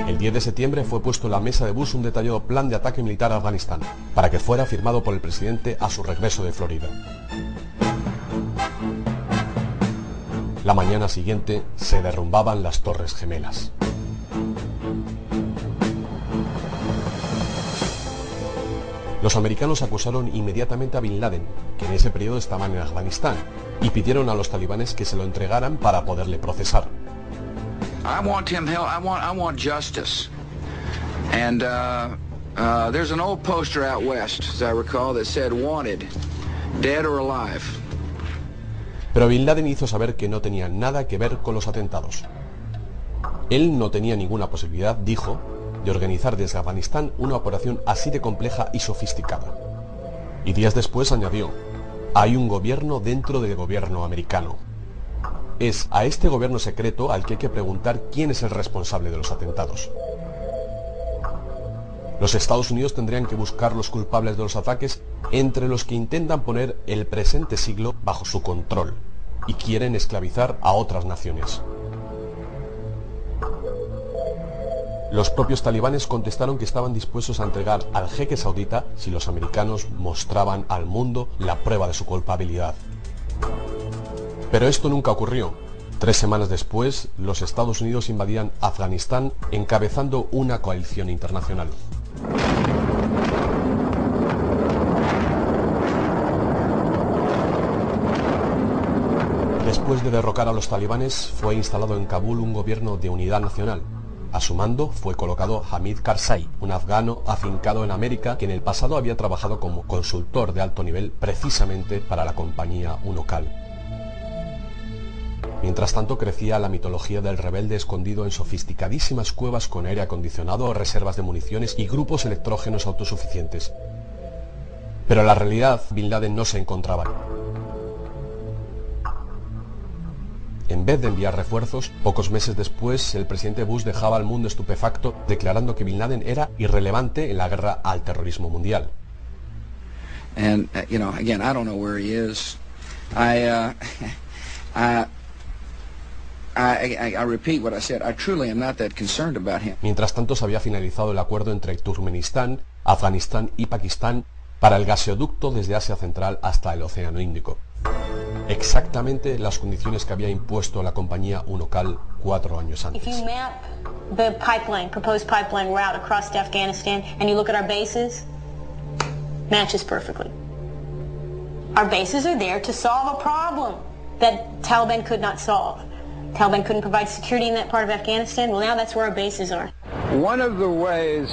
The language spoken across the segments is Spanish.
El 10 de septiembre fue puesto en la mesa de Bush un detallado plan de ataque militar a Afganistán, para que fuera firmado por el presidente a su regreso de Florida. La mañana siguiente se derrumbaban las Torres Gemelas. Los americanos acusaron inmediatamente a Bin Laden, que en ese periodo estaban en Afganistán, y pidieron a los talibanes que se lo entregaran para poderle procesar. I want justice. And there's an old poster out west, as I recall, that said wanted, dead or alive. Pero Bin Laden hizo saber que no tenía nada que ver con los atentados. Él no tenía ninguna posibilidad, dijo, de organizar desde Afganistán una operación así de compleja y sofisticada. Y días después añadió, hay un gobierno dentro del gobierno americano. Es a este gobierno secreto al que hay que preguntar quién es el responsable de los atentados. Los Estados Unidos tendrían que buscar los culpables de los ataques entre los que intentan poner el presente siglo bajo su control y quieren esclavizar a otras naciones. Los propios talibanes contestaron que estaban dispuestos a entregar al jeque saudita si los americanos mostraban al mundo la prueba de su culpabilidad. Pero esto nunca ocurrió. 3 semanas después, los Estados Unidos invadían Afganistán encabezando una coalición internacional. Después de derrocar a los talibanes, fue instalado en Kabul un gobierno de unidad nacional. A su mando fue colocado Hamid Karzai, un afgano afincado en América que en el pasado había trabajado como consultor de alto nivel precisamente para la compañía UNOCAL. Mientras tanto crecía la mitología del rebelde escondido en sofisticadísimas cuevas con aire acondicionado, reservas de municiones y grupos electrógenos autosuficientes. Pero en la realidad, Bin Laden no se encontraba. En vez de enviar refuerzos, pocos meses después, el presidente Bush dejaba al mundo estupefacto, declarando que Bin Laden era irrelevante en la guerra al terrorismo mundial. And again, I don't know where he is. I repeat what I said. I truly am not that concerned about him. Mientras tanto, se había finalizado el acuerdo entre Turkmenistán, Afganistán y Pakistán para el gaseoducto desde Asia Central hasta el Océano Índico. Exactamente las condiciones que había impuesto la compañía UNOCAL 4 años antes. If you map the proposed pipeline route across to Afghanistan, and you look at our bases, matches perfectly. Our bases are there to solve a problem that Taliban could not solve. Taliban couldn't provide security in that part of Afghanistan. Well, now that's where our bases are. One of the ways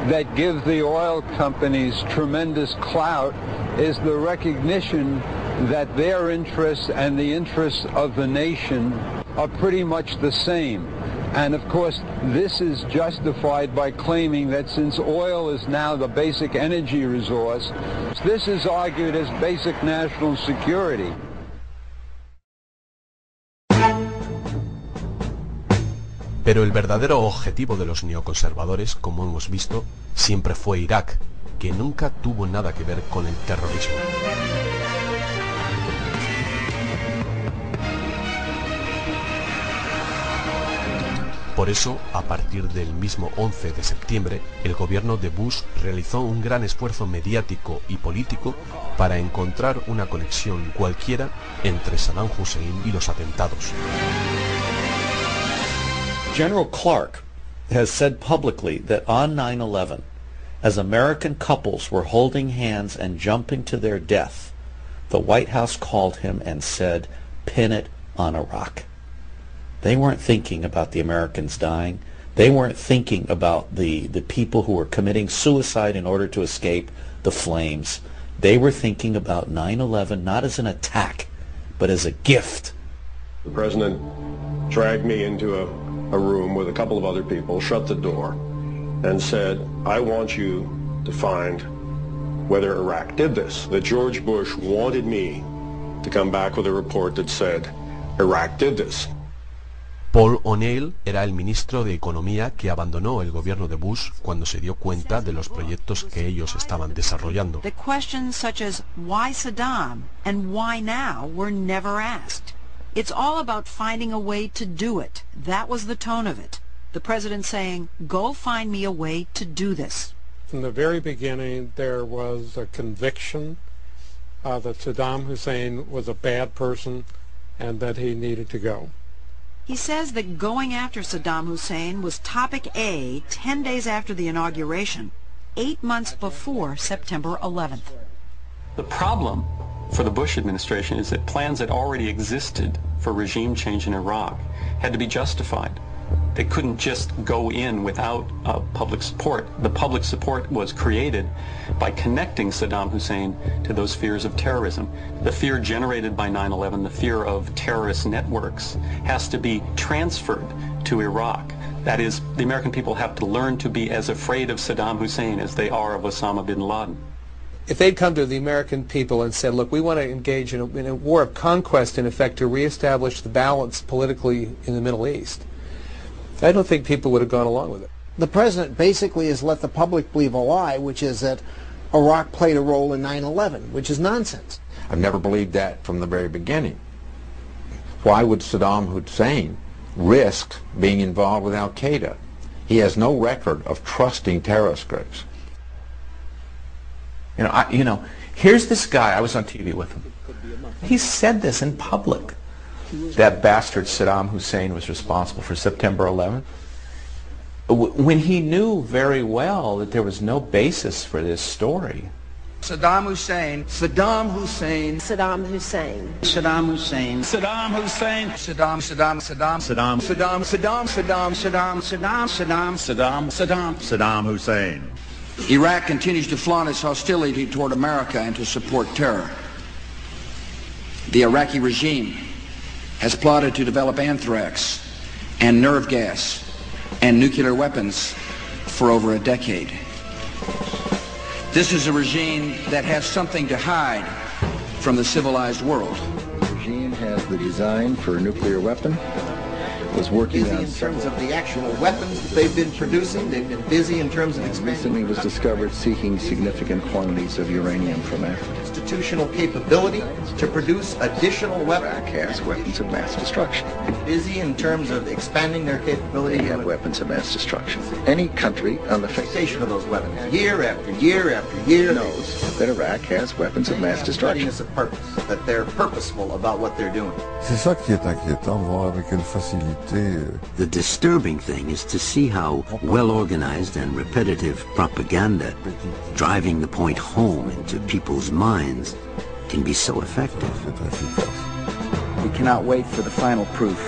that gives the oil companies tremendous clout is the recognition that their interests and the interests of the nation are pretty much the same. And of course, this is justified by claiming that since oil is now the basic energy resource, this is argued as basic national security. Pero el verdadero objetivo de los neoconservadores, como hemos visto, siempre fue Irak, que nunca tuvo nada que ver con el terrorismo. Por eso, a partir del mismo 11 de septiembre, el gobierno de Bush realizó un gran esfuerzo mediático y político para encontrar una conexión cualquiera entre Saddam Hussein y los atentados. General Clark has said publicly that on 9/11, as American couples were holding hands and jumping to their death, the White House called him and said, "Pin it on a rock." They weren't thinking about the Americans dying. They weren't thinking about the people who were committing suicide in order to escape the flames. They were thinking about 9/11 not as an attack, but as a gift. The president dragged me into a room with a couple of other people, shut the door, and said, "I want you to find whether Iraq did this." That George Bush wanted me to come back with a report that said, "Iraq did this." Paul O'Neill era el ministro de Economía que abandonó el gobierno de Bush cuando se dio cuenta de los proyectos que ellos estaban desarrollando. The questions such as why Saddam and why now were never asked. It's all about finding a way to do it. That was the tone of it. the president saying, "Go find me a way to do this." From the very beginning, there was a conviction that Saddam Hussein was a bad person and that he needed to go. He says that going after Saddam Hussein was topic A 10 days after the inauguration, 8 months before September 11th. The problem for the Bush administration is that plans that already existed for regime change in Iraq had to be justified. They couldn't just go in without public support. The public support was created by connecting Saddam Hussein to those fears of terrorism. The fear generated by 9/11, the fear of terrorist networks, has to be transferred to Iraq. That is, the American people have to learn to be as afraid of Saddam Hussein as they are of Osama bin Laden. If they'd come to the American people and said, look, we want to engage in a war of conquest, in effect, to reestablish the balance politically in the Middle East, I don't think people would have gone along with it. The president basically has let the public believe a lie, which is that Iraq played a role in 9/11, which is nonsense. I've never believed that from the very beginning. Why would Saddam Hussein risk being involved with Al-Qaeda? He has no record of trusting terrorist groups. Here's this guy, I was on TV with him. He said this in public. That bastard Saddam Hussein was responsible for September 11th. When he knew very well that there was no basis for this story. Saddam Hussein. Saddam Hussein. Saddam Hussein. Saddam Hussein. Saddam Hussein. Saddam Saddam Saddam Saddam Saddam Saddam Saddam Saddam Saddam Saddam Saddam Saddam Saddam Hussein. Iraq continues to flaunt its hostility toward America and to support terror. The Iraqi regime has plotted to develop anthrax and nerve gas and nuclear weapons for over a decade. This is a regime that has something to hide from the civilized world. The regime has the design for a nuclear weapon. Was working on in terms of the actual weapons that they've been producing. They've been busy in terms of expanding. Recently was discovered seeking significant quantities of uranium from Africa. Institutional capability to produce additional weapons. Iraq has weapons of mass destruction. Busy in terms of expanding their capability. They have weapons of mass destruction. Any country on the face of those weapons, year after year after year, knows that Iraq has weapons of mass destruction. A purpose, that they're purposeful about what they're doing. C'est ça qui est inquiétant, voir avec quelle facilité. The disturbing thing is to see how well-organized and repetitive propaganda, driving the point home into people's minds, can be so effective. We cannot wait for the final proof,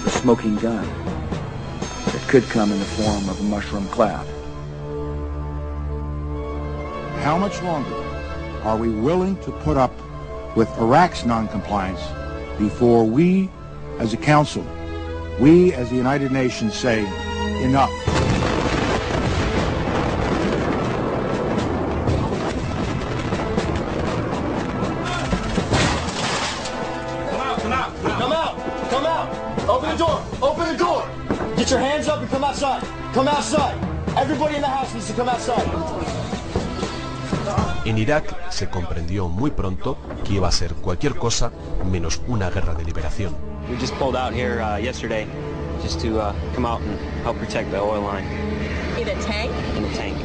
the smoking gun, that could come in the form of a mushroom cloud. How much longer are we willing to put up with Iraq's non-compliance before we, as a council, we as the United Nations say, enough? Come out! Come out! Open the door! Open the door! Get your hands up and come outside! Come outside! Everybody in the house needs to come outside! En Irak se comprendió muy pronto que iba a ser cualquier cosa menos una guerra de liberación. We just pulled out here yesterday just to come out and help protect the oil line. In a tank? In a tank.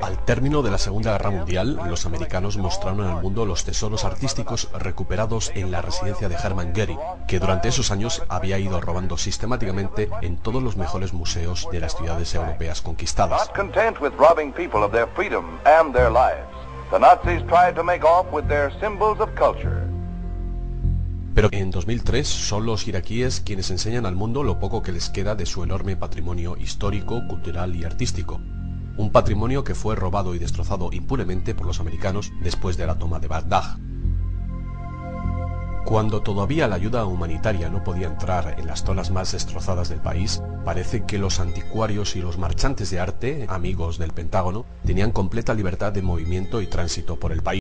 Al término de la Segunda Guerra Mundial, los americanos mostraron al mundo los tesoros artísticos recuperados en la residencia de Hermann Göring, que durante esos años había ido robando sistemáticamente en todos los mejores museos de las ciudades europeas conquistadas. Not content with robbing people of their freedom and their lives, the Nazis tried to make off with their symbols of culture. Pero en 2003 son los iraquíes quienes enseñan al mundo lo poco que les queda de su enorme patrimonio histórico, cultural y artístico. Un patrimonio que fue robado y destrozado impunemente por los americanos después de la toma de Bagdad. Cuando todavía la ayuda humanitaria no podía entrar en las zonas más destrozadas del país, parece que los anticuarios y los marchantes de arte, amigos del Pentágono, tenían completa libertad de movimiento y tránsito por el país.